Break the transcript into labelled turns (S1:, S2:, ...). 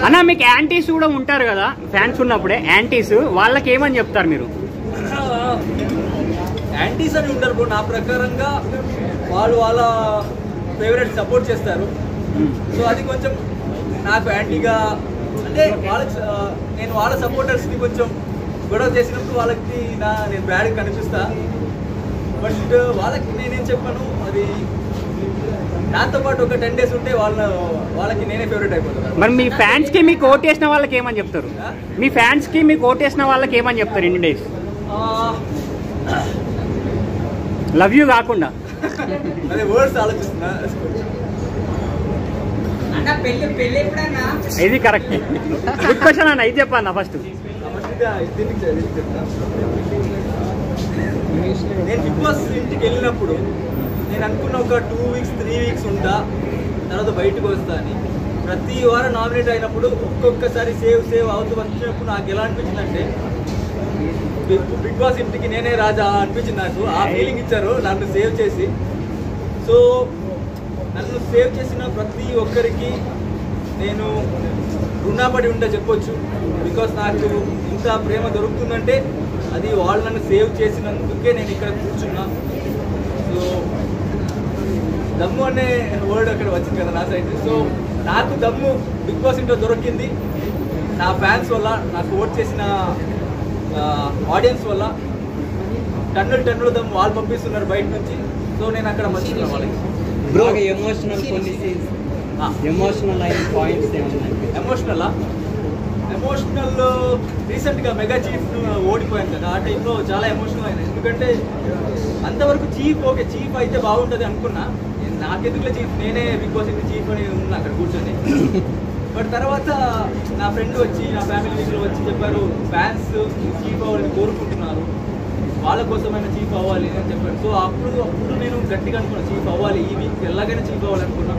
S1: అన్న మీకు యాంటీస్ కూడా ఉంటారు కదా ఫ్యాన్స్ ఉన్నప్పుడే, యాంటీస్ వాళ్ళకి ఏమని చెప్తారు మీరు?
S2: యాంటీస్ అని ఉంటారు బ్రో, నా ప్రకారంగా వాళ్ళు వాళ్ళ ఫేవరెట్ సపోర్ట్ చేస్తారు. సో అది కొంచెం నాకు యాంటీగా అంటే నేను వాళ్ళ సపోర్టర్స్ని కొంచెం గొడవ చేసినప్పుడు వాళ్ళకి నేను బ్యాడ్గా కనిపిస్తా. బట్ వాళ్ళకి నేనేం చెప్పాను, అది నాతో పాటు ఒక 10 days ఉంటే వాళ్ళకి నేనే ఫేవరెట్ అయిపోతాను.
S1: మరి మీ ఫ్యాన్స్ కి మీకు ఓటేసిన వాళ్ళకి ఏమని చెప్తారు? మీ ఫ్యాన్స్ కి మీకు ఓటేసిన వాళ్ళకి ఏమని చెప్తారు ఇన్ని డేస్? లవ్ యూ కాకుండా
S2: అదే వర్డ్స్ ఆలోచిస్తున్నా.
S1: ఇది కరెక్ట్. గుడ్ క్వశ్చన్ అన్న, ఇది చెప్పన్నా ఫస్ట్.
S2: నేను బిగ్ బాస్ ఇంటికి వెళ్ళినప్పుడు నేను అనుకున్న ఒక 2 weeks 3 weeks ఉంటా, తర్వాత బయటకు వస్తా అని. ప్రతి వారం నామినేట్ అయినప్పుడు ఒక్కొక్కసారి సేవ్ అవుతూ వచ్చినప్పుడు నాకు ఎలా అనిపించిందంటే బిగ్ బాస్ ఇంటికి నేనే రాజా అనిపించింది. నాకు ఆ ఫీలింగ్ ఇచ్చారు నన్ను సేవ్ చేసి. సో నన్ను సేవ్ చేసిన ప్రతి ఒక్కరికి నేను రుణపడి ఉంటే చెప్పొచ్చు. బికాస్ నాకు ఇంత ప్రేమ దొరుకుతుందంటే అది వాళ్ళు నన్ను సేవ్ చేసినందుకే నేను ఇక్కడ కూర్చున్నా. సో దమ్ము అనే వర్డ్ అక్కడ వచ్చింది కదా నా సైడ్. సో నాకు దమ్ము బిగ్ బాస్ ఇంట్లో దొరికింది నా ఫ్యాన్స్ వల్ల, నాకు ఓట్ చేసిన ఆడియన్స్ వల్ల. టన్నులు దమ్ము వాళ్ళు పంపిస్తున్నారు బయట నుంచి. సో నేను అక్కడ మంచిగా వాళ్ళకి ఎమోషనల్ రీసెంట్గా మెగా చీఫ్ ఓడిపోయాను కదా, ఆ టైంలో చాలా ఎమోషనల్ అయినా. ఎందుకంటే అంతవరకు చీఫ్ అయితే బాగుంటుంది అనుకున్నా. నాకెందుకులే చీఫ్, నేనే బిగ్ బాస్ చీఫ్ అని ఉన్నా అక్కడ కూర్చొని. బట్ తర్వాత నా ఫ్రెండ్ వచ్చి, నా ఫ్యామిలీ వీక్లో వచ్చి చెప్పారు, ఫ్యాన్స్ చీఫ్ అవ్వాలని కోరుకుంటున్నారు, వాళ్ళ కోసమైనా చీఫ్ అవ్వాలి అని చెప్పారు. సో అప్పుడు నేను గట్టిగా అనుకున్నాను, చీఫ్ అవ్వాలి, ఈ వీక్ ఎలాగైనా చీఫ్ అవ్వాలనుకున్నాను.